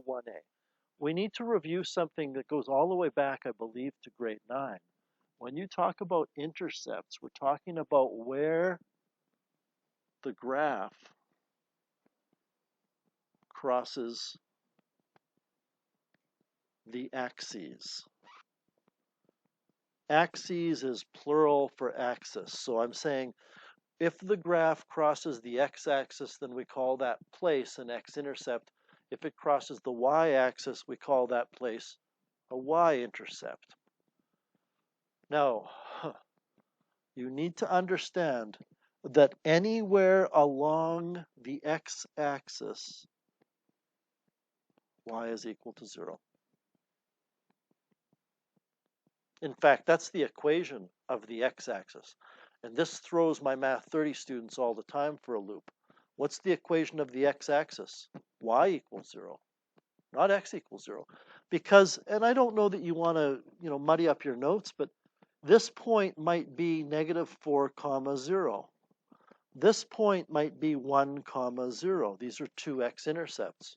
1a. We need to review something that goes all the way back, I believe, to grade 9. When you talk about intercepts, we're talking about where the graph crosses the axes. Axes is plural for axis. So I'm saying if the graph crosses the x-axis, then we call that place an x-intercept. If it crosses the y-axis, we call that place a y-intercept. Now, you need to understand that anywhere along the x-axis, y is equal to 0. In fact, that's the equation of the x-axis. And this throws my Math 30 students all the time for a loop. What's the equation of the x-axis? Y equals 0, not x equals 0. Because, and I don't know that you want to, muddy up your notes, but this point might be -4, 0. This point might be 1, 0. These are two x-intercepts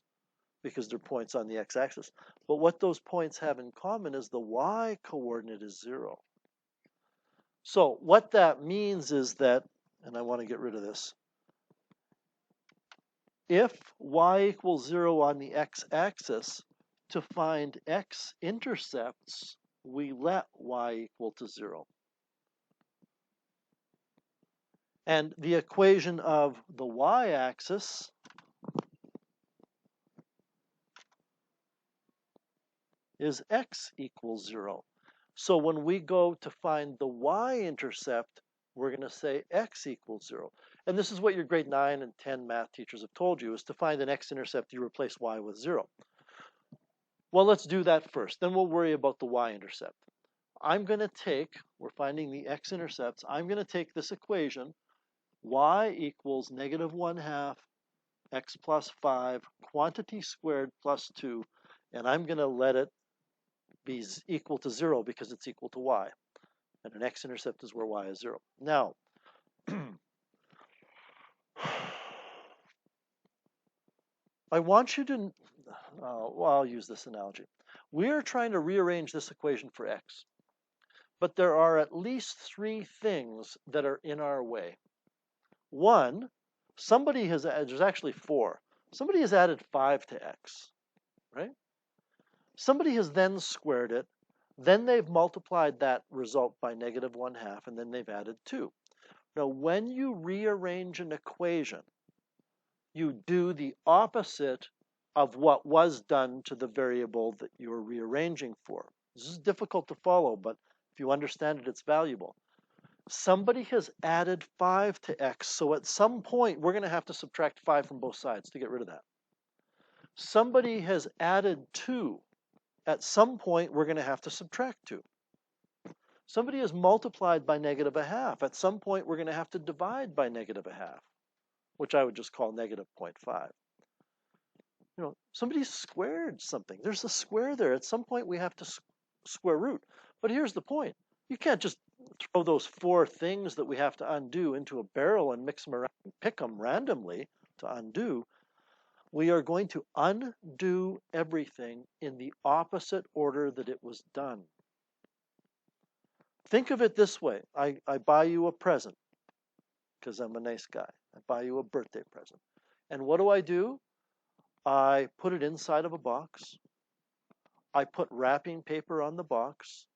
because they're points on the x-axis. But what those points have in common is the y-coordinate is 0. So what that means is that, and I want to get rid of this, if y equals 0 on the x-axis, to find x-intercepts, we let y equal to 0. And the equation of the y-axis is x equals 0. So when we go to find the y-intercept, we're going to say x equals 0. And this is what your grade 9 and 10 math teachers have told you, is to find an x-intercept, you replace y with 0. Well, let's do that first. Then we'll worry about the y-intercept. I'm going to take, we're finding the x-intercepts, I'm going to take this equation, y equals -1/2 x plus 5, quantity squared plus 2, and I'm going to let it be equal to 0 because it's equal to y. And an x-intercept is where y is 0. Now, I want you to, well, I'll use this analogy. We are trying to rearrange this equation for x. But there are at least 3 things that are in our way. One, there's actually 4. Somebody has added 5 to x, right? Somebody has then squared it, then they've multiplied that result by -1/2, and then they've added 2. Now, when you rearrange an equation, you do the opposite of what was done to the variable that you're rearranging for. This is difficult to follow, but if you understand it, it's valuable. Somebody has added 5 to x, so at some point, we're going to have to subtract 5 from both sides to get rid of that. Somebody has added 2. At some point, we're going to have to subtract 2. Somebody has multiplied by -1/2. At some point, we're going to have to divide by -1/2, which I would just call -0.5. Somebody squared something. There's a square there. At some point, we have to square root. But here's the point. You can't just throw those 4 things that we have to undo into a barrel and mix them around and pick them randomly to undo. We are going to undo everything in the opposite order that it was done. Think of it this way. I buy you a present because I'm a nice guy. I buy you a birthday present. And what do? I put it inside of a box. I put wrapping paper on the box.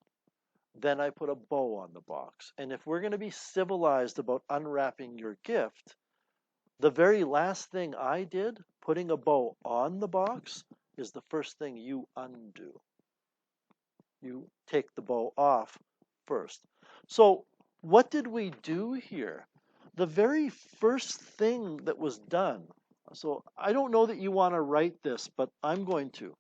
Then I put a bow on the box. And if we're going to be civilized about unwrapping your gift, the very last thing I did, putting a bow on the box, is the first thing you undo. You take the bow off first. So what did we do here? The very first thing that was done, so I don't know that you want to write this, but I'm going to,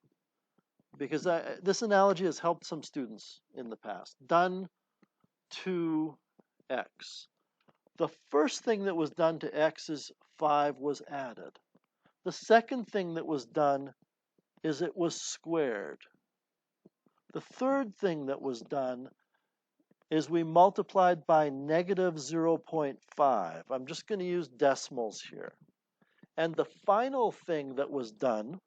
because this analogy has helped some students in the past. Done to x. The first thing that was done to x is 5 was added. The second thing that was done is it was squared. The third thing that was done is we multiplied by -0.5. I'm just going to use decimals here. And the final thing that was done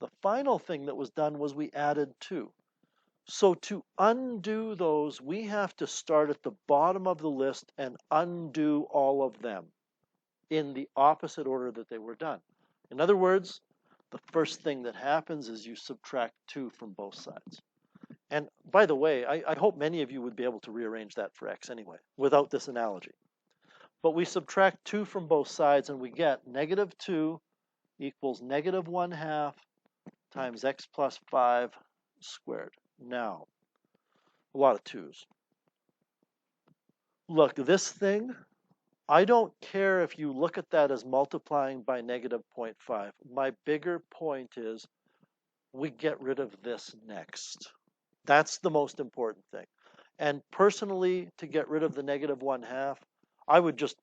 The final thing that was done was we added 2. So to undo those, we have to start at the bottom of the list and undo all of them in the opposite order that they were done. In other words, the first thing that happens is you subtract 2 from both sides. And by the way, I hope many of you would be able to rearrange that for x anyway, without this analogy. But we subtract 2 from both sides and we get negative 2 equals negative 1/2 times x plus 5 squared. Now, a lot of 2's. Look, this thing, I don't care if you look at that as multiplying by negative 0.5. My bigger point is we get rid of this next. That's the most important thing. And personally, to get rid of the negative 1/2, I would just,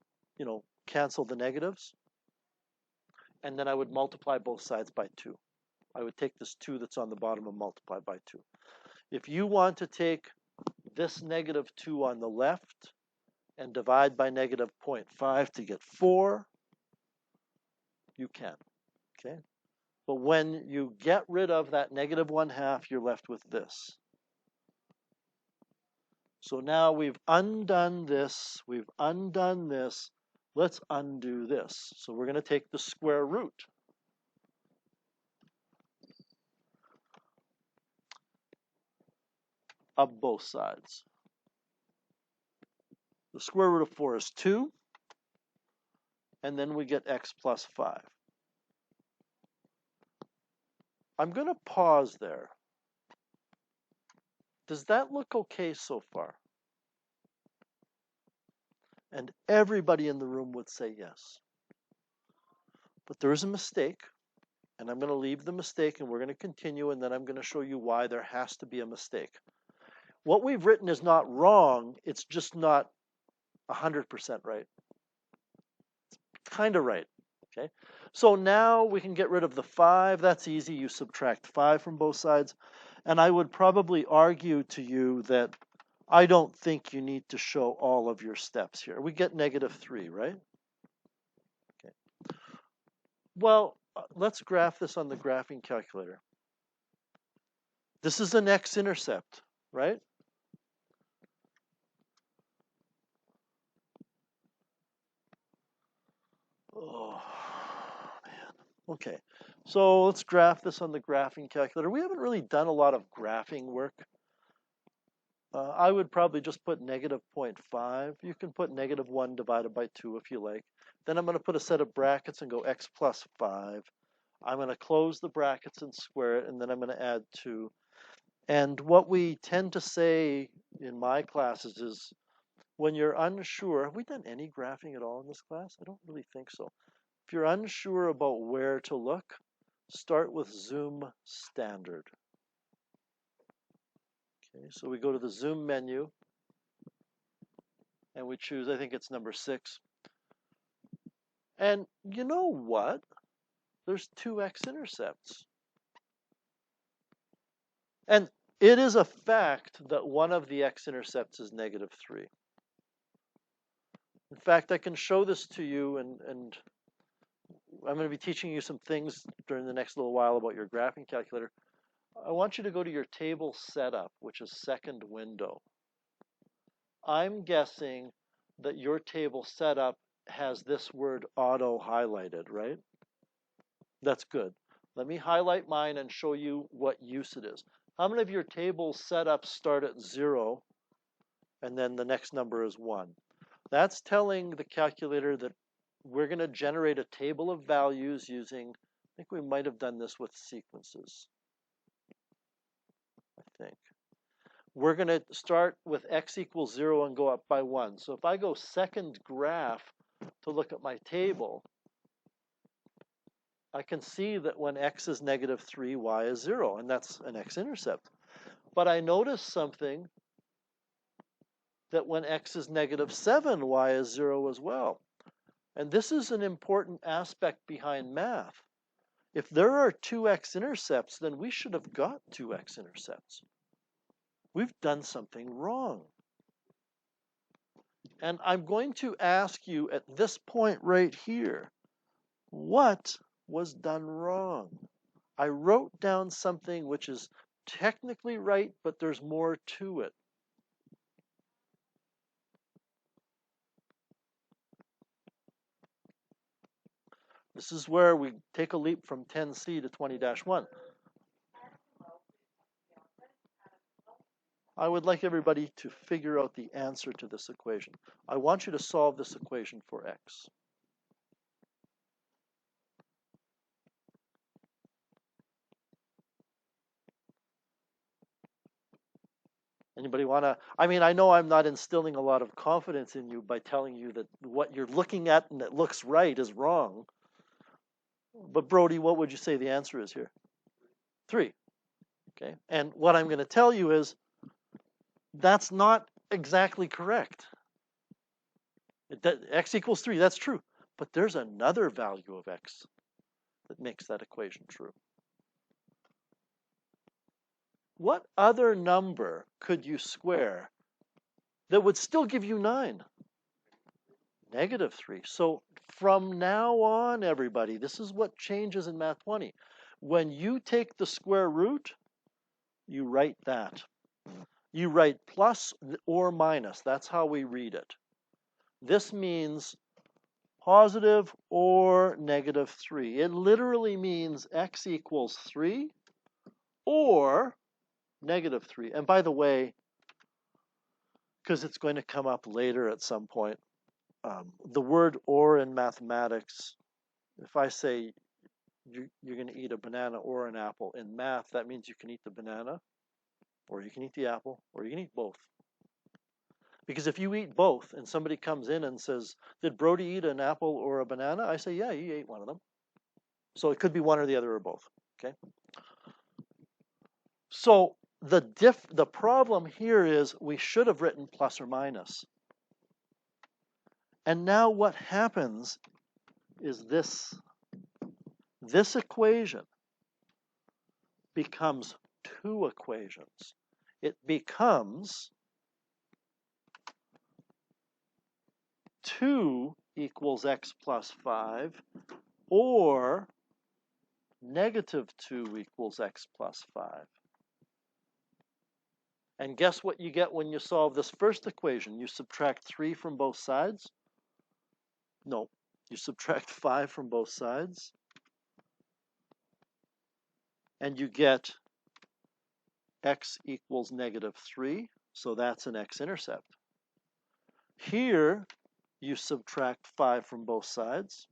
cancel the negatives. And then I would multiply both sides by 2. I would take this 2 that's on the bottom and multiply by 2. If you want to take this negative 2 on the left and divide by negative 0.5 to get 4, you can, okay? But when you get rid of that negative 1/2, you're left with this. So now we've undone this, we've undone this. Let's undo this. So we're going to take the square root of both sides. The square root of 4 is 2, and then we get x plus 5. I'm going to pause there. Does that look okay so far? And everybody in the room would say yes. But there is a mistake, and I'm going to leave the mistake, and we're going to continue, and then I'm going to show you why there has to be a mistake. What we've written is not wrong, it's just not 100% right. It's kind of right, okay? So now we can get rid of the 5. That's easy. You subtract 5 from both sides. And I would probably argue to you that I don't think you need to show all of your steps here. We get negative 3, right? Okay. Well, let's graph this on the graphing calculator. This is an x-intercept, right? Oh, man. Okay, so let's graph this on the graphing calculator. We haven't really done a lot of graphing work. I would probably just put negative 0.5. You can put negative 1 divided by 2 if you like. Then I'm going to put a set of brackets and go x plus 5. I'm going to close the brackets and square it, and then I'm going to add 2. And what we tend to say in my classes is when you're unsure, have we done any graphing at all in this class? I don't really think so. If you're unsure about where to look, start with Zoom Standard. Okay, so we go to the Zoom menu, and we choose, I think it's number 6. And you know what? There's 2 x-intercepts. And it is a fact that one of the x-intercepts is negative 3. In fact, I can show this to you, and I'm going to be teaching you some things during the next little while about your graphing calculator. I want you to go to your table setup, which is second window. I'm guessing that your table setup has this word auto highlighted, right? That's good. Let me highlight mine and show you what use it is. How many of your table setups start at 0 and then the next number is 1? That's telling the calculator that we're going to generate a table of values using, I think we might have done this with sequences. I think. We're going to start with x equals 0 and go up by 1. So if I go second graph to look at my table, I can see that when x is negative 3, y is 0, and that's an x-intercept. But I notice something, that when x is negative 7, y is 0 as well. And this is an important aspect behind math. If there are 2 x-intercepts, then we should have got 2 x-intercepts. We've done something wrong. And I'm going to ask you at this point right here, what was done wrong? I wrote down something which is technically right, but there's more to it. This is where we take a leap from 10C to 20-1. I would like everybody to figure out the answer to this equation. I want you to solve this equation for x. Anybody want to? I mean, I know I'm not instilling a lot of confidence in you by telling you that what you're looking at and that looks right is wrong. But Brody, what would you say the answer is here? 3. Okay. And what I'm going to tell you is that's not exactly correct. X equals 3, that's true. But there's another value of x that makes that equation true. What other number could you square that would still give you 9? -3. So from now on, everybody, this is what changes in Math 20. When you take the square root, you write that. You write plus or minus. That's how we read it. This means positive or -3. It literally means x equals 3 or -3. And by the way, because it's going to come up later at some point, the word or in mathematics, if I say you're going to eat a banana or an apple, in math, that means you can eat the banana, or you can eat the apple, or you can eat both. Because if you eat both and somebody comes in and says, did Brody eat an apple or a banana? I say, yeah, you ate one of them. So it could be one or the other or both, okay? So the problem here is we should have written plus or minus. And now what happens is this equation becomes 2 equations. It becomes 2 equals x plus 5, or -2 equals x plus 5. And guess what you get when you solve this first equation? You subtract 3 from both sides? No, you subtract 5 from both sides, and you get x equals -3, so that's an x-intercept. Here, you subtract 5 from both sides,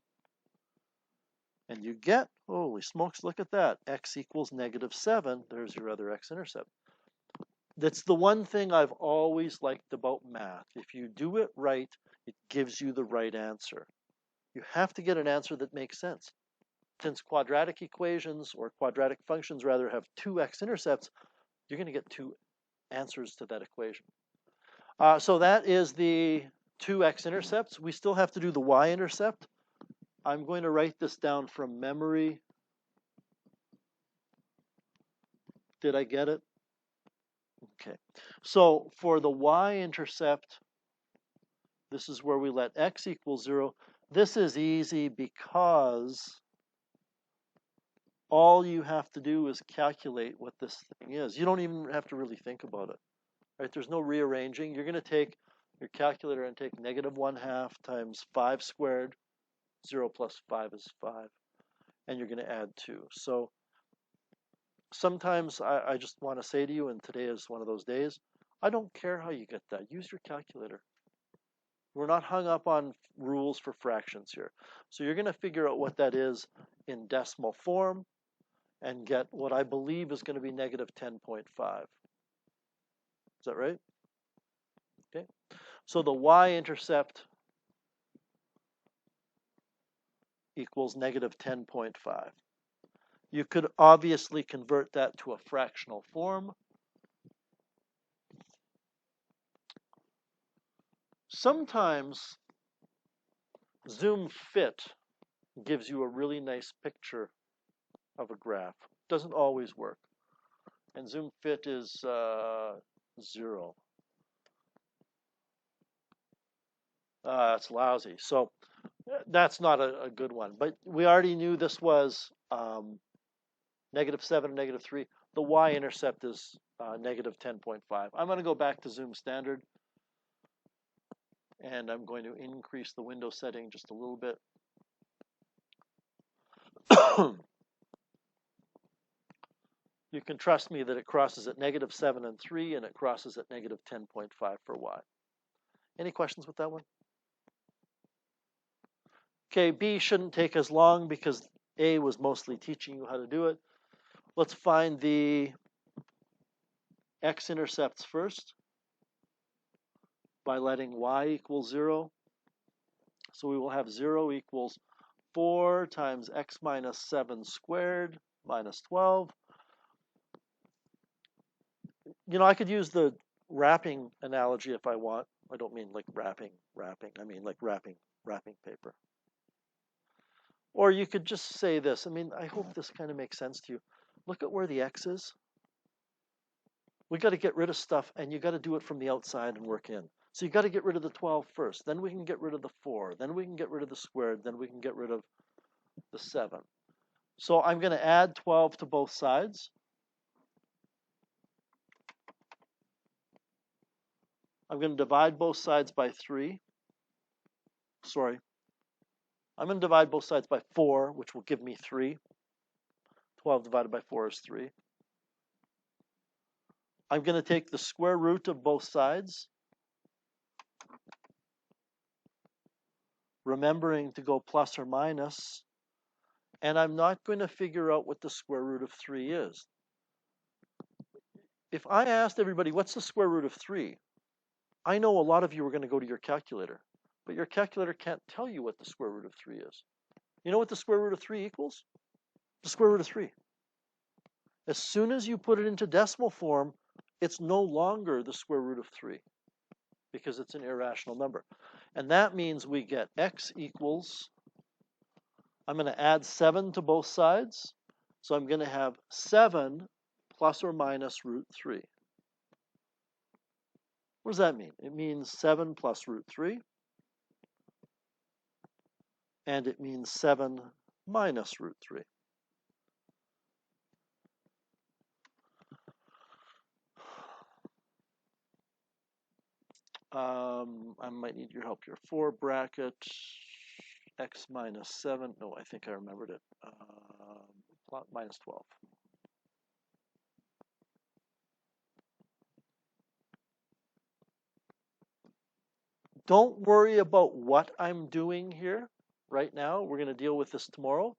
and you get, holy smokes, look at that, x equals -7. There's your other x-intercept. That's the one thing I've always liked about math. If you do it right, it gives you the right answer. You have to get an answer that makes sense. Since quadratic equations, or quadratic functions rather, have 2 x-intercepts, you're going to get 2 answers to that equation. So that is the 2 x-intercepts. We still have to do the y-intercept. I'm going to write this down from memory. Did I get it? Okay. So for the y-intercept, this is where we let x equal 0. This is easy because all you have to do is calculate what this thing is. You don't even have to really think about it. Right? There's no rearranging. You're going to take your calculator and take -1/2 times 5 squared. 0 plus 5 is 5. And you're going to add 2. So sometimes I just want to say to you, and today is one of those days, I don't care how you get that. Use your calculator. We're not hung up on rules for fractions here. So you're going to figure out what that is in decimal form and get what I believe is going to be -10.5. Is that right? Okay. So the y-intercept equals -10.5. You could obviously convert that to a fractional form. Sometimes Zoom Fit gives you a really nice picture of a graph. Doesn't always work. And Zoom Fit is 0. That's lousy. So that's not a good one. But we already knew this was negative 7 and negative 3. The y-intercept is negative 10.5. I'm going to go back to Zoom Standard, and I'm going to increase the window setting just a little bit. You can trust me that it crosses at negative 7 and 3, and it crosses at negative 10.5 for y. Any questions with that one? Okay, B shouldn't take as long because A was mostly teaching you how to do it. Let's find the x-intercepts first by letting y equal 0. So we will have 0 equals 4 times x minus 7 squared minus 12. You know, I could use the wrapping analogy if I want. I don't mean like wrapping. I mean like wrapping paper. Or you could just say this. I mean, I hope this kind of makes sense to you. Look at where the x is. We got to get rid of stuff, and you got to do it from the outside and work in. So you got to get rid of the 12 first. Then we can get rid of the 4. Then we can get rid of the squared. Then we can get rid of the 7. So I'm going to add 12 to both sides. I'm going to divide both sides by 3. Sorry. I'm going to divide both sides by 4, which will give me 3. 12 divided by 4 is 3. I'm going to take the square root of both sides, remembering to go plus or minus, and I'm not going to figure out what the square root of 3 is. If I asked everybody, what's the square root of 3? I know a lot of you are going to go to your calculator, but your calculator can't tell you what the square root of 3 is. You know what the square root of 3 equals? The square root of 3. As soon as you put it into decimal form, it's no longer the square root of 3 because it's an irrational number. And that means we get x equals, I'm going to add 7 to both sides. So I'm going to have 7 plus or minus root 3. What does that mean? It means 7 plus root 3. And it means 7 minus root 3. I might need your help here. 4 bracket x minus 7. No, I think I remembered it. Minus 12. Don't worry about what I'm doing here right now. We're going to deal with this tomorrow.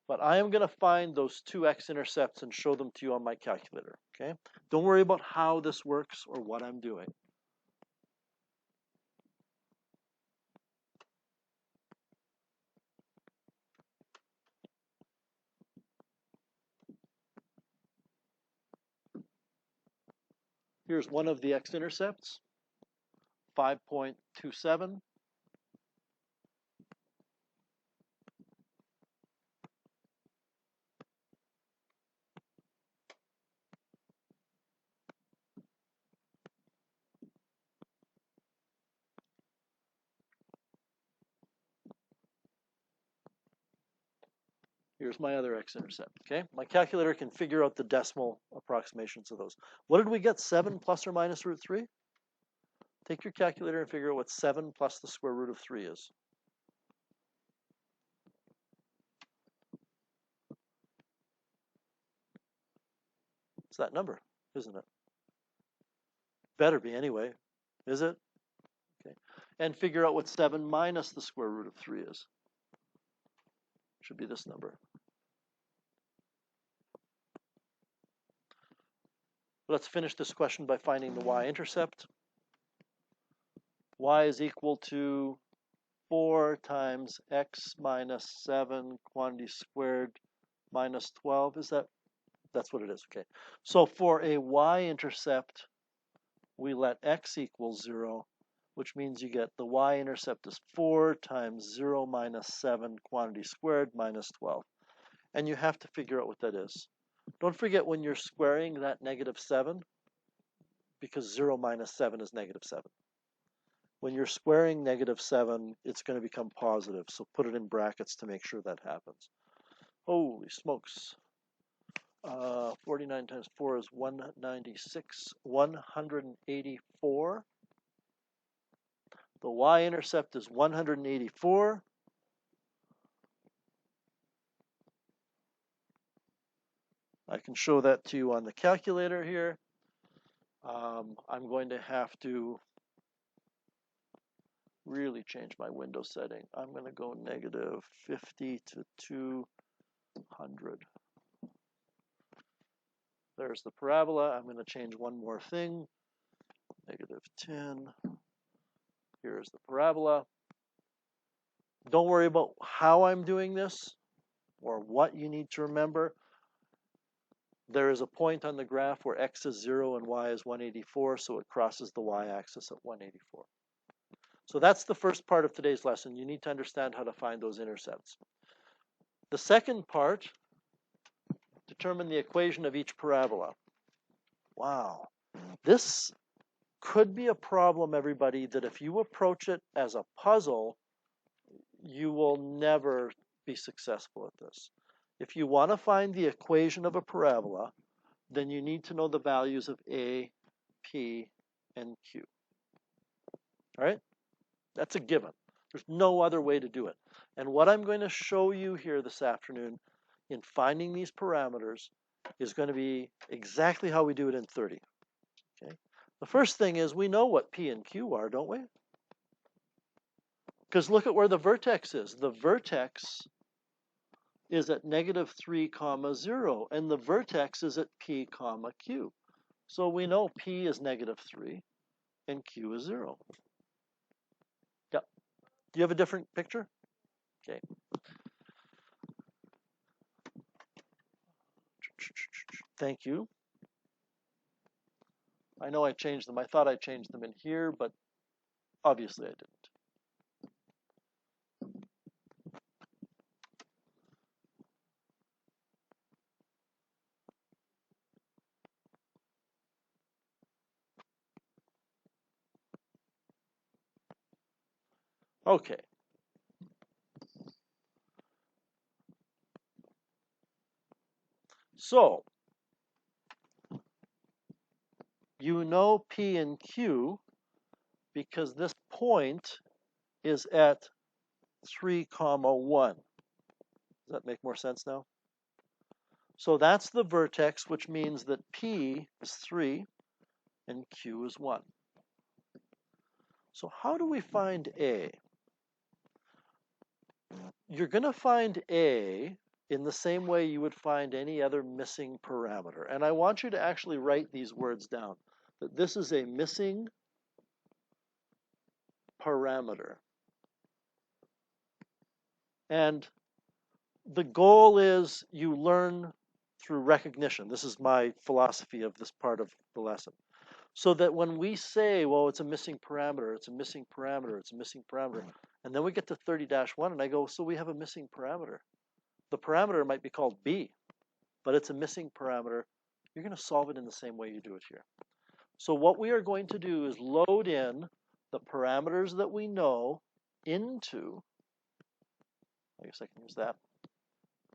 But I am going to find those two x-intercepts and show them to you on my calculator, okay? Don't worry about how this works or what I'm doing. Here's one of the x-intercepts, 5.27. Here's my other x-intercept, okay? My calculator can figure out the decimal approximations of those. What did we get, 7 plus or minus root 3? Take your calculator and figure out what 7 plus the square root of 3 is. It's that number, isn't it? Better be anyway, is it? Okay. And figure out what 7 minus the square root of 3 is. Should be this number. Let's finish this question by finding the y-intercept. Y is equal to 4 times x minus 7 quantity squared minus 12. That's what it is, okay. So for a y-intercept, we let x equal 0, which means you get the y-intercept is 4 times 0 minus 7 quantity squared minus 12. And you have to figure out what that is. Don't forget when you're squaring that negative 7, because 0 minus 7 is negative 7. When you're squaring -7, it's going to become positive. So put it in brackets to make sure that happens. Holy smokes. 49 times 4 is 196, 184. The y-intercept is 184. I can show that to you on the calculator here. I'm going to have to really change my window setting. I'm going to go -50 to 200. There's the parabola. I'm going to change one more thing. -10. Here's the parabola. Don't worry about how I'm doing this or what you need to remember. There is a point on the graph where x is 0 and y is 184, so it crosses the y-axis at 184. So that's the first part of today's lesson. You need to understand how to find those intercepts. The second part, determine the equation of each parabola. Wow. This could be a problem, everybody, that if you approach it as a puzzle, you will never be successful at this. If you want to find the equation of a parabola, then you need to know the values of A, P, and Q. All right? That's a given. There's no other way to do it. And what I'm going to show you here this afternoon in finding these parameters is going to be exactly how we do it in 30. Okay? The first thing is we know what P and Q are, don't we? Because look at where the vertex is. The vertex is at -3, 0, and the vertex is at P, Q. So we know P is -3 and Q is 0. Yep. Do you have a different picture? Okay. Thank you. I know I changed them. I thought I changed them in here, but obviously I didn't. Okay. So, you know P and Q because this point is at 3, 1. Does that make more sense now? So that's the vertex, which means that P is 3 and Q is 1. So how do we find A? You're going to find A in the same way you would find any other missing parameter. And I want you to actually write these words down. That this is a missing parameter. And the goal is you learn through recognition. This is my philosophy of this part of the lesson. So that when we say, well, it's a missing parameter, it's a missing parameter, it's a missing parameter, and then we get to 30-1 and I go, so we have a missing parameter. The parameter might be called B, but it's a missing parameter. You're going to solve it in the same way you do it here. So what we are going to do is load in the parameters that we know into, I guess I can use that,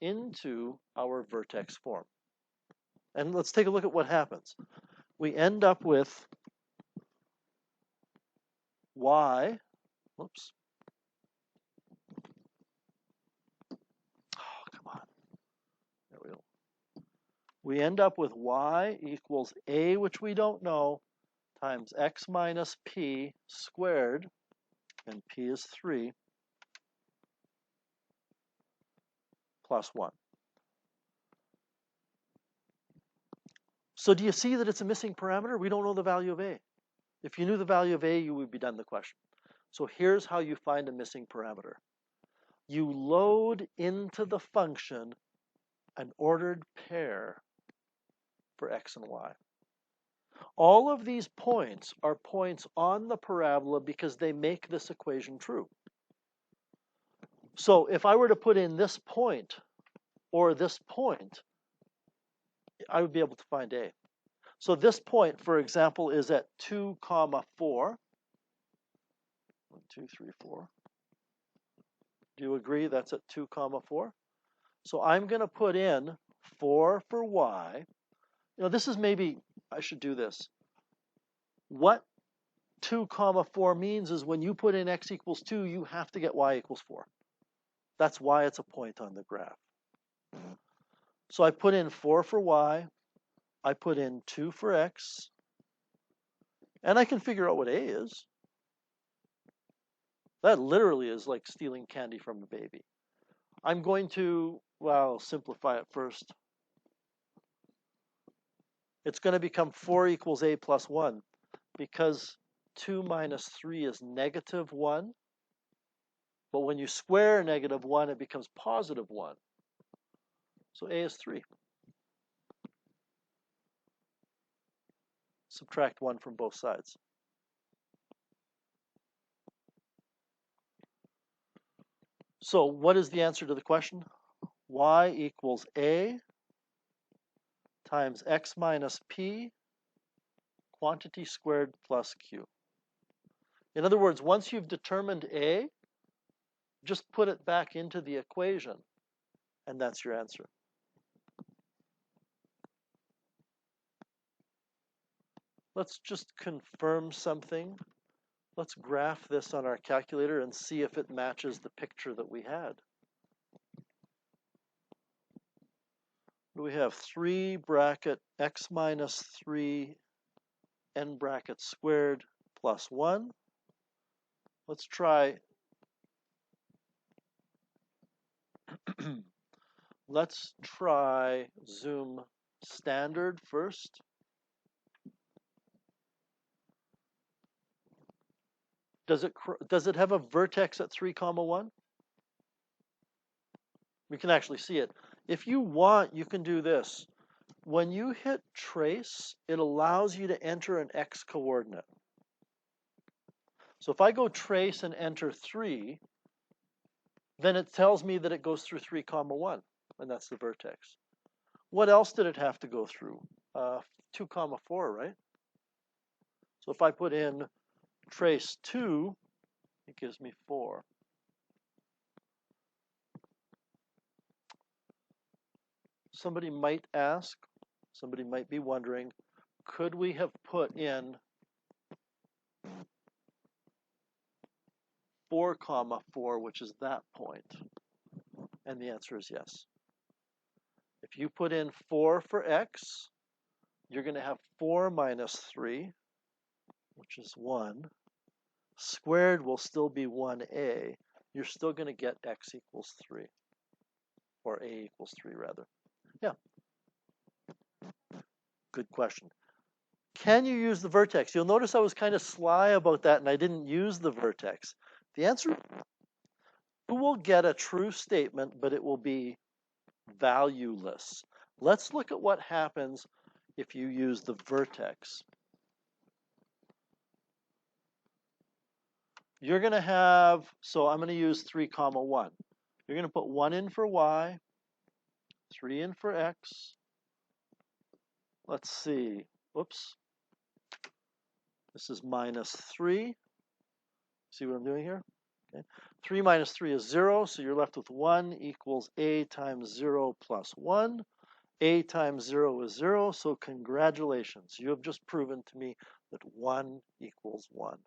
into our vertex form. And let's take a look at what happens. We end up with y, whoops. Oh, come on. There we go. We end up with y equals a, which we don't know, times x minus p squared, and p is 3, plus 1. So do you see that it's a missing parameter? We don't know the value of a. If you knew the value of a, you would be done the question. So here's how you find a missing parameter. You load into the function an ordered pair for x and y. All of these points are points on the parabola because they make this equation true. So if I were to put in this point or this point, I would be able to find a. So this point, for example, is at 2, 4. 2, 3, 4. Do you agree that's at 2, 4? So I'm going to put in 4 for y. This is maybe, I should do this. What 2, 4 means is when you put in x equals 2, you have to get y equals 4. That's why it's a point on the graph. So I put in 4 for y. I put in 2 for x. And I can figure out what a is. That literally is like stealing candy from a baby. I'm going to, well, simplify it first. It's going to become 4 equals a plus 1 because 2 minus 3 is negative 1. But when you square negative 1, it becomes positive 1. So a is 3. Subtract 1 from both sides. So what is the answer to the question? Y equals a times x minus p quantity squared plus q. In other words, once you've determined a, just put it back into the equation, and that's your answer. Let's just confirm something. Let's graph this on our calculator and see if it matches the picture that we had. We have 3 bracket x minus 3 n bracket squared plus 1. Let's try. Let's try zoom standard first. Does it have a vertex at 3, 1? We can actually see it. If you want, you can do this. When you hit trace, it allows you to enter an x coordinate. So if I go trace and enter 3, then it tells me that it goes through 3, 1, and that's the vertex. What else did it have to go through? 2, 4, right? So if I put in trace 2, it gives me 4. Somebody might ask, somebody might be wondering, could we have put in 4, 4, which is that point? And the answer is yes. If you put in 4 for x, you're going to have 4 minus 3, which is 1. Squared will still be 1a. You're still going to get x equals 3, or a equals 3 rather. Yeah. Good question. Can you use the vertex? You'll notice I was kind of sly about that and I didn't use the vertex. The answer, you will get a true statement, but it will be valueless. Let's look at what happens if you use the vertex. You're going to have, so I'm going to use 3, 1. You're going to put 1 in for y, 3 in for x. Let's see. Whoops. This is minus 3. See what I'm doing here? Okay. 3 minus 3 is 0, so you're left with 1 equals a times 0 plus 1. A times 0 is 0, so congratulations. You have just proven to me that 1 equals 1.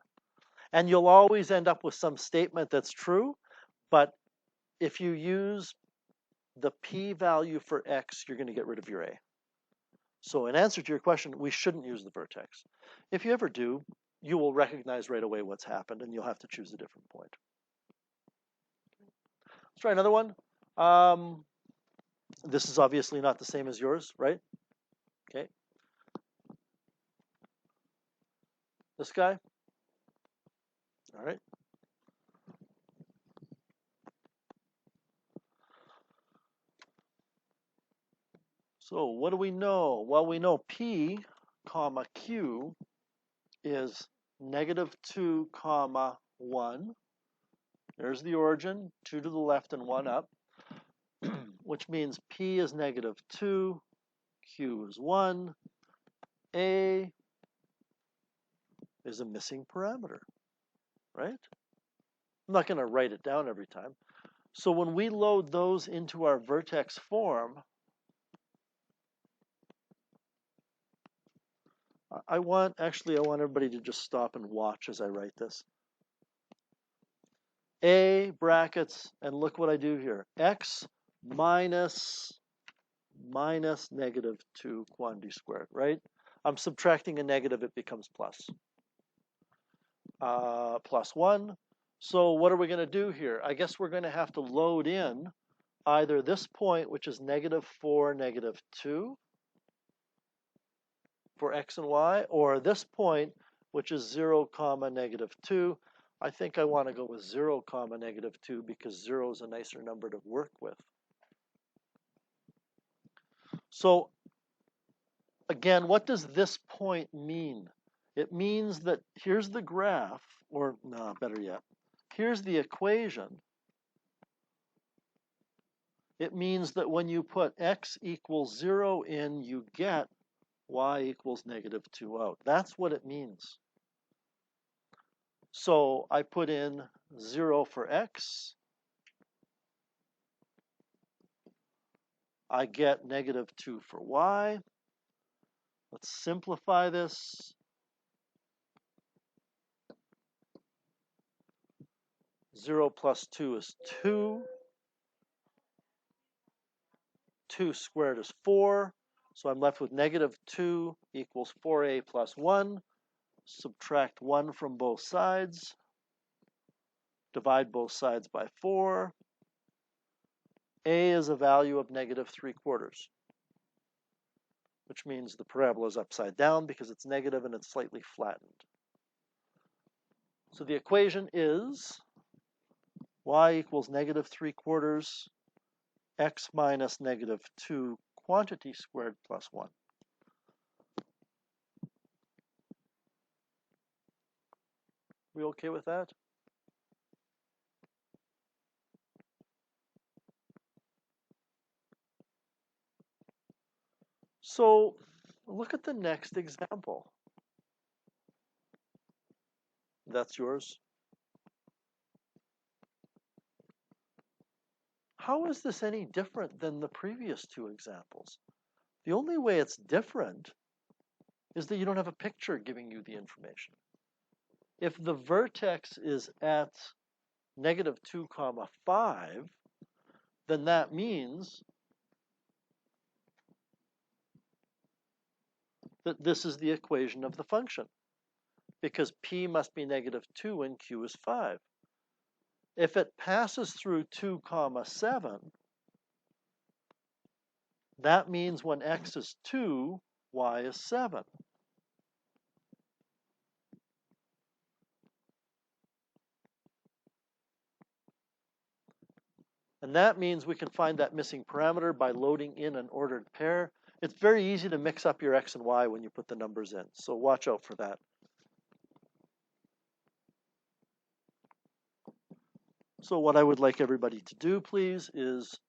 And you'll always end up with some statement that's true, but if you use the p-value for x, you're going to get rid of your a. So in answer to your question, we shouldn't use the vertex. If you ever do, you will recognize right away what's happened, and you'll have to choose a different point. Let's try another one. This is obviously not the same as yours, right? Okay. This guy. All right. So what do we know? Well, we know P, comma, Q is -2, 1. There's the origin, 2 to the left and 1 up, which means P is -2, Q is 1, A is a missing parameter, right? I'm not going to write it down every time. So when we load those into our vertex form, I want everybody to just stop and watch as I write this. A brackets, and look what I do here. X minus -2 quantity squared, right? I'm subtracting a negative, it becomes plus. Plus 1. So what are we going to do here? I guess we're going to have to load in either this point, which is -4, -2 for x and y, or this point, which is 0, -2. I think I want to go with 0, -2 because 0 is a nicer number to work with. So again, what does this point mean? It means that here's the graph, or no, better yet, here's the equation. It means that when you put x equals 0 in, you get y equals -2 out. That's what it means. So I put in 0 for x. I get -2 for y. Let's simplify this. 0 plus 2 is 2. 2 squared is 4. So I'm left with -2 equals 4a plus 1. Subtract 1 from both sides. Divide both sides by 4. A is a value of -3/4, which means the parabola is upside down because it's negative and it's slightly flattened. So the equation is y equals -3/4 x minus -2 quantity squared plus 1. We okay with that? So look at the next example. That's yours. How is this any different than the previous two examples? The only way it's different is that you don't have a picture giving you the information. If the vertex is at -2, 5, then that means that this is the equation of the function, because p must be -2 and q is 5. If it passes through 2, 7, that means when x is 2, y is 7. And that means we can find that missing parameter by loading in an ordered pair. It's very easy to mix up your x and y when you put the numbers in, so watch out for that. So what I would like everybody to do, please, is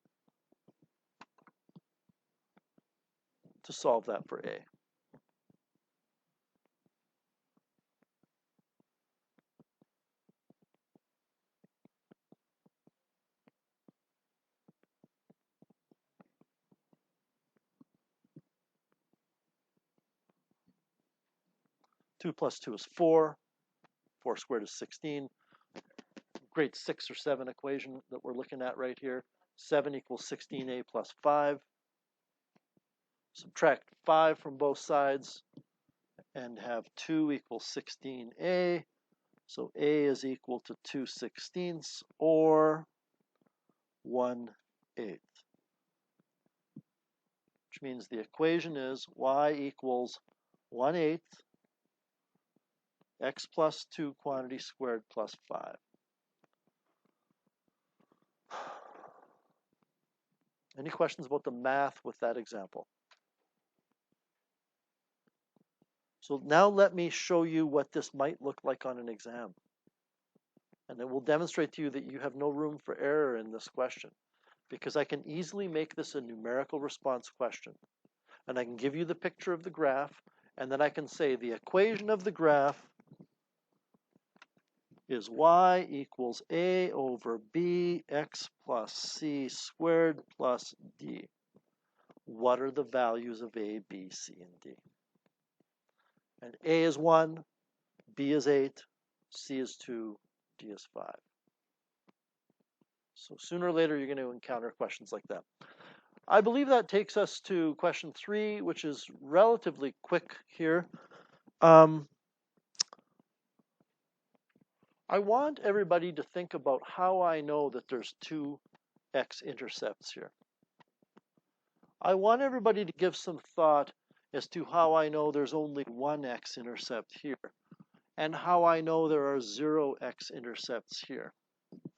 to solve that for A. Two plus 2 is 4. 4 squared is 16. Grade 6 or 7 equation that we're looking at right here. 7 equals 16a plus 5. Subtract 5 from both sides and have 2 equals 16a. So a is equal to 2/16 or 1/8. Which means the equation is y equals 1/8 x plus 2 quantity squared plus 5. Any questions about the math with that example? So now let me show you what this might look like on an exam. And it will demonstrate to you that you have no room for error in this question, because I can easily make this a numerical response question. And I can give you the picture of the graph, and then I can say the equation of the graph is y equals a over b x plus c squared plus d. What are the values of a, b, c, and d? And a is 1, b is 8, c is 2, d is 5. So sooner or later, you're going to encounter questions like that. I believe that takes us to question 3, which is relatively quick here. I want everybody to think about how I know that there's 2 x-intercepts here. I want everybody to give some thought as to how I know there's only 1 x-intercept here, and how I know there are 0 x-intercepts here.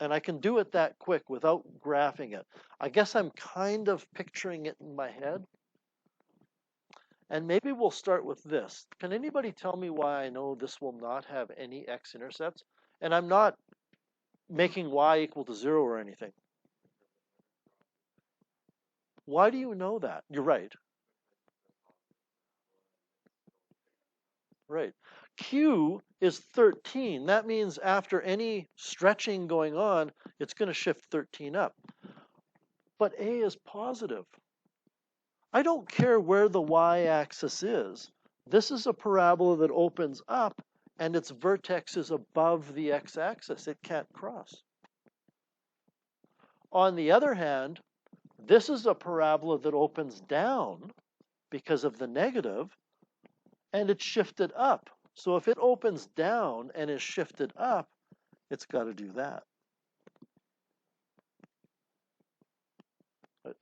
And I can do it that quick without graphing it. I guess I'm kind of picturing it in my head. And maybe we'll start with this. Can anybody tell me why I know this will not have any x-intercepts? And I'm not making y equal to 0 or anything. Why do you know that? You're right. Right. Q is 13. That means after any stretching going on, it's going to shift 13 up. But A is positive. I don't care where the y-axis is. This is a parabola that opens up, and its vertex is above the x-axis. It can't cross. On the other hand, this is a parabola that opens down because of the negative, and it's shifted up. So if it opens down and is shifted up, it's got to do that.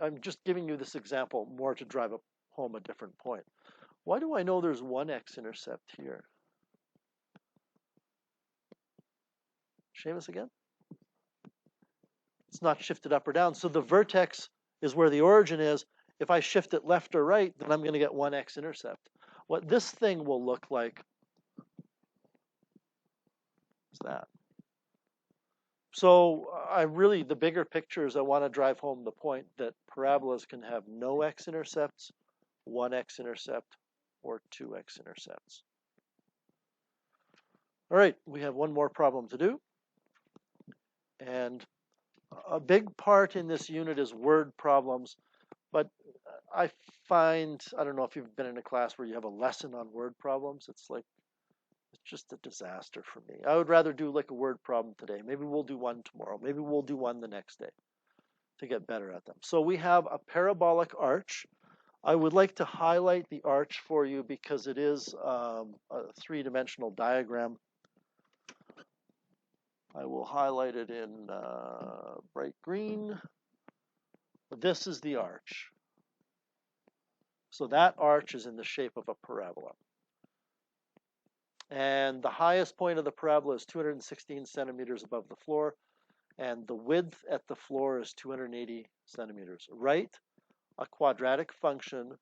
I'm just giving you this example more to drive home a different point. Why do I know there's 1 x-intercept here? Seamus again? It's not shifted up or down. So the vertex is where the origin is. If I shift it left or right, then I'm going to get 1 x-intercept. What this thing will look like is that. So the bigger picture is I want to drive home the point that parabolas can have no x-intercepts, 1 x-intercept, or 2 x-intercepts. All right, we have one more problem to do. And a big part in this unit is word problems, but I don't know if you've been in a class where you have a lesson on word problems. It's just a disaster for me. I would rather do like a word problem today. Maybe we'll do one tomorrow. Maybe we'll do one the next day to get better at them. So we have a parabolic arch. I would like to highlight the arch for you because it is a 3-dimensional diagram. I will highlight it in bright green. This is the arch. So that arch is in the shape of a parabola. And the highest point of the parabola is 216 centimeters above the floor, and the width at the floor is 280 centimeters. Write a quadratic function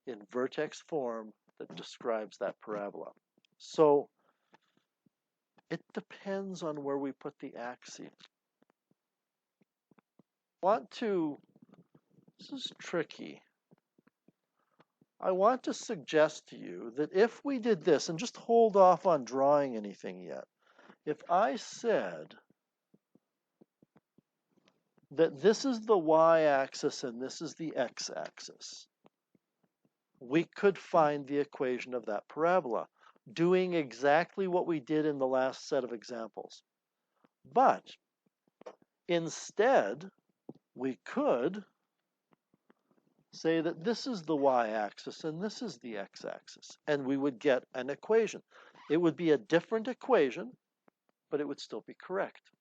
in vertex form that describes that parabola. So it depends on where we put the axes. This is tricky. I want to suggest to you that if we did this, and just hold off on drawing anything yet, if I said that this is the y-axis and this is the x-axis, we could find the equation of that parabola, doing exactly what we did in the last set of examples. But instead, we could say that this is the y-axis and this is the x-axis, and we would get an equation. It would be a different equation, but it would still be correct.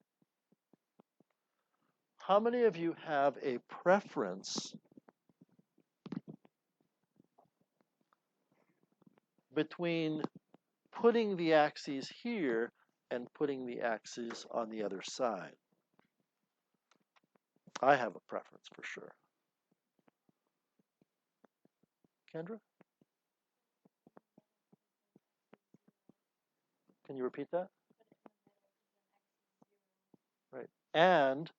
How many of you have a preference between putting the axes here and putting the axes on the other side? I have a preference for sure. Kendra? Can you repeat that? Right. And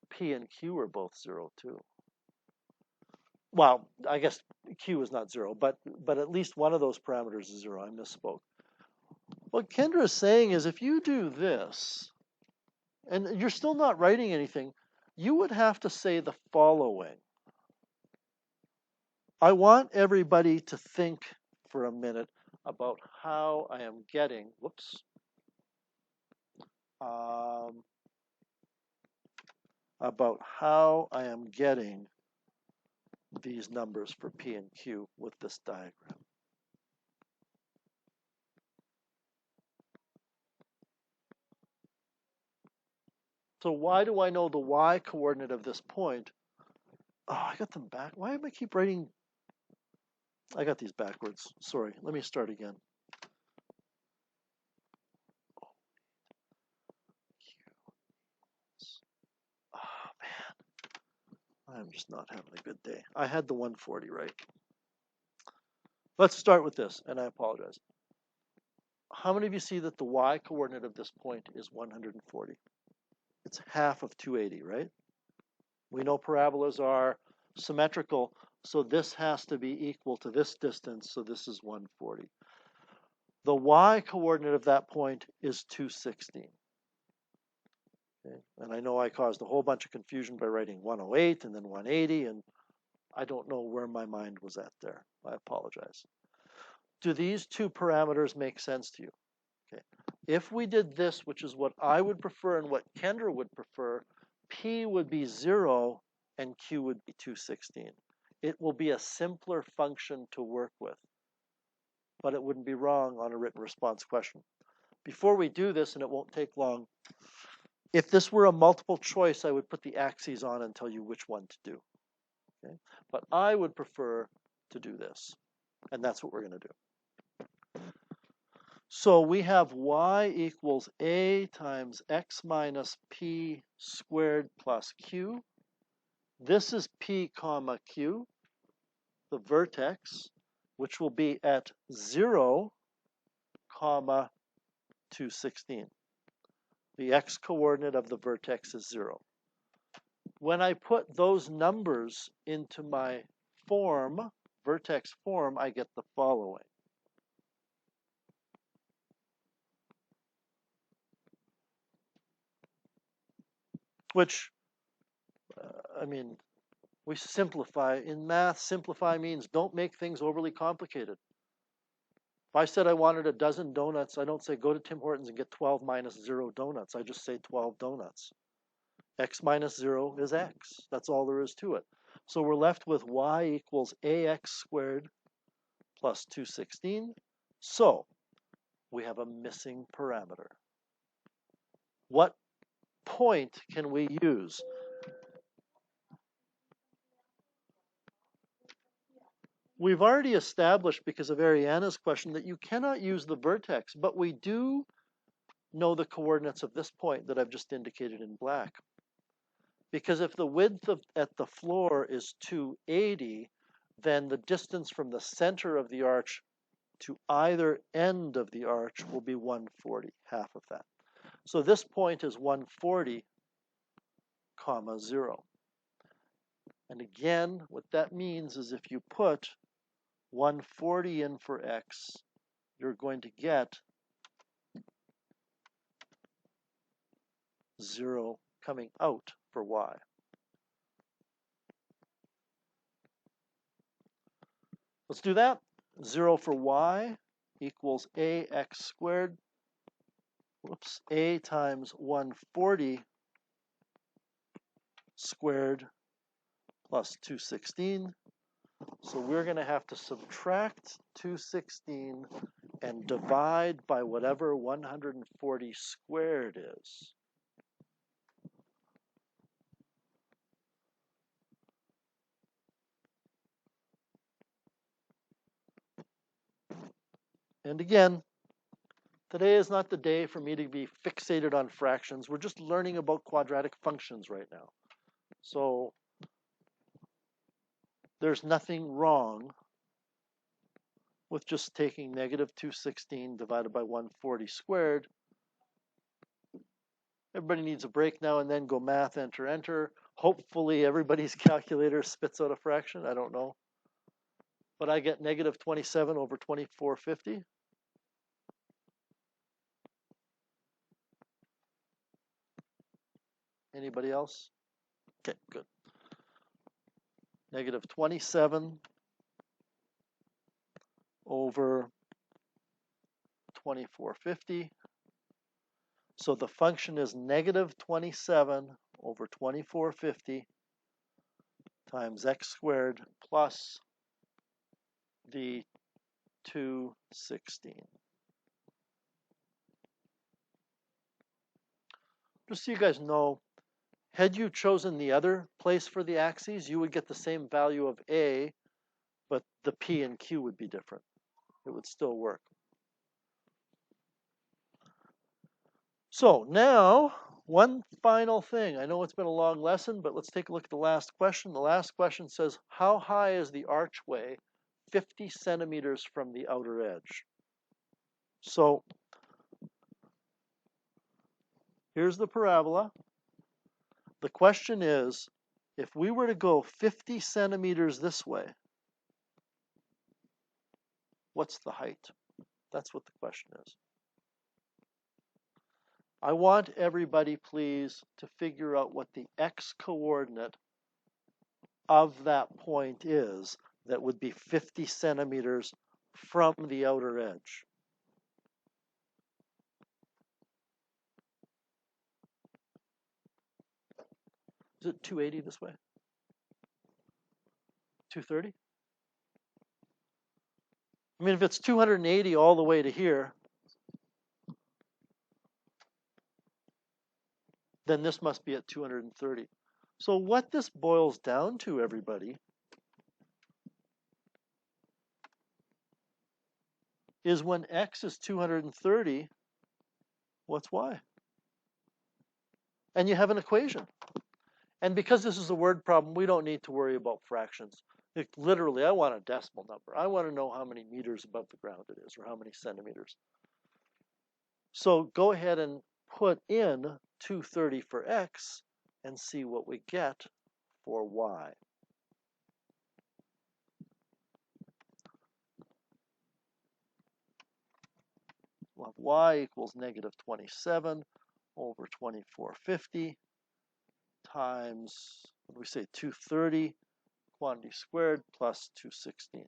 P and Q are both 0 too. Well, I guess Q is not 0, but at least one of those parameters is 0. I misspoke. What Kendra is saying is if you do this, and you're still not writing anything, you would have to say the following. I want everybody to think for a minute about how I am getting, about how I am getting these numbers for P and Q with this diagram. So why do I know the y coordinate of this point? Oh, I got them back. Why am I keep writing? I got these backwards. Sorry, let me start again. Oh, man. I'm just not having a good day. I had the 140 right. Let's start with this, and I apologize. How many of you see that the y coordinate of this point is 140? It's half of 280, right? We know parabolas are symmetrical, so this has to be equal to this distance, so this is 140. The y coordinate of that point is 216. Okay? And I know I caused a whole bunch of confusion by writing 108 and then 180, and I don't know where my mind was at there. I apologize. Do these two parameters make sense to you? Okay. If we did this, which is what I would prefer and what Kendra would prefer, P would be 0 and Q would be 216. It will be a simpler function to work with, but it wouldn't be wrong on a written response question. Before we do this, and it won't take long, if this were a multiple choice, I would put the axes on and tell you which one to do. Okay? But I would prefer to do this, and that's what we're going to do. So we have y equals a times x minus p squared plus q. This is p comma q, the vertex, which will be at 0 comma 216. The x coordinate of the vertex is 0. When I put those numbers into my form, vertex form, I get the following. Which, I mean, we simplify. In math, simplify means don't make things overly complicated. If I said I wanted a dozen donuts, I don't say go to Tim Hortons and get 12 minus 0 donuts. I just say 12 donuts. X minus 0 is x. That's all there is to it. So we're left with y equals ax squared plus 216. So we have a missing parameter. What point can we use? We've already established, because of Ariana's question, that you cannot use the vertex, but we do know the coordinates of this point that I've just indicated in black. Because if the width at the floor is 280, then the distance from the center of the arch to either end of the arch will be 140, half of that. So this point is 140, comma 0. And again, what that means is if you put 140 in for x, you're going to get 0 coming out for y. Let's do that. 0 for y equals ax squared, a times 140 squared plus 216. So we're going to have to subtract 216 and divide by whatever 140 squared is. And again, today is not the day for me to be fixated on fractions. We're just learning about quadratic functions right now. So there's nothing wrong with just taking negative 216 divided by 140 squared. Everybody needs a break now and then. Go math, enter, enter. Hopefully everybody's calculator spits out a fraction. I don't know. But I get negative 27 over 2450. Anybody else? Okay, good. Negative 27 over 2450. So the function is negative 27 over 2450 times x squared plus the 216. Just so you guys know, had you chosen the other place for the axes, you would get the same value of A, but the P and Q would be different. It would still work. So now, one final thing. I know it's been a long lesson, but let's take a look at the last question. The last question says, how high is the archway 50 centimeters from the outer edge? So here's the parabola. The question is, if we were to go 50 centimeters this way, what's the height? That's what the question is. I want everybody, please, to figure out what the x coordinate of that point is that would be 50 centimeters from the outer edge. Is it 280 this way? 230? I mean, if it's 280 all the way to here, then this must be at 230. So what this boils down to, everybody, is when x is 230, what's y? And you have an equation. And because this is a word problem, we don't need to worry about fractions. Literally, I want a decimal number. I want to know how many meters above the ground it is, or how many centimeters. So go ahead and put in 230 for x and see what we get for y. We'll have y equals negative 27 over 2450 times, what do we say, 230 quantity squared plus 216.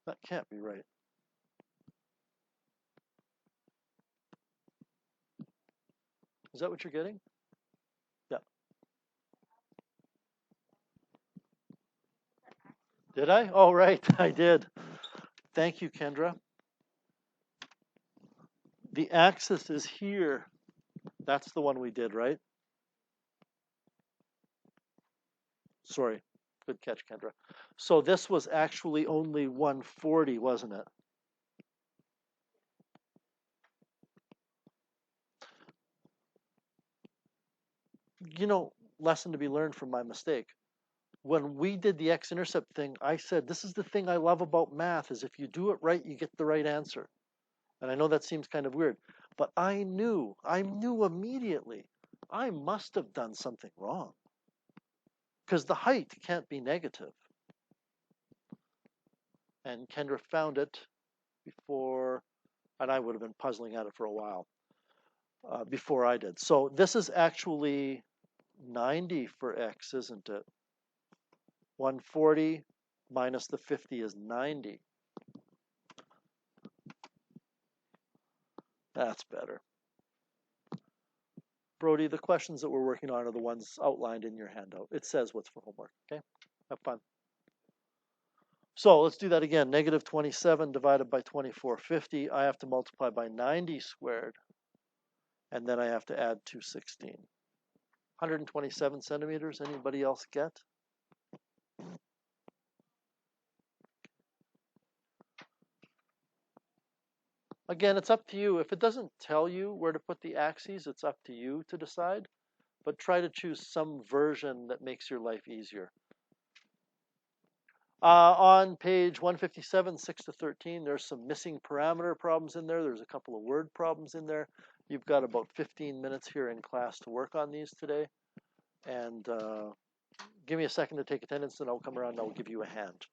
That can't be right. Is that what you're getting? Yeah. Did I? Oh, right, I did. Thank you, Kendra. The axis is here. That's the one we did, right? Sorry. Good catch, Kendra. So this was actually only 140, wasn't it? You know, lesson to be learned from my mistake. When we did the x-intercept thing, I said, this is the thing I love about math, is if you do it right, you get the right answer. And I know that seems kind of weird, but I knew immediately, I must have done something wrong. Because the height can't be negative. And Kendra found it before, and I would have been puzzling at it for a while, before I did. So this is actually 90 for x, isn't it? 140 minus the 50 is 90. That's better. Brody, the questions that we're working on are the ones outlined in your handout. It says what's for homework, okay? Have fun. So let's do that again. Negative 27 divided by 2450. I have to multiply by 90 squared, and then I have to add 216. 127 centimeters. Anybody else get? Again, it's up to you. If it doesn't tell you where to put the axes, it's up to you to decide. But try to choose some version that makes your life easier. On page 157, 6 to 13, there's some missing parameter problems in there. There's a couple of word problems in there. You've got about 15 minutes here in class to work on these today. And give me a second to take attendance, and I'll come around and I'll give you a hand.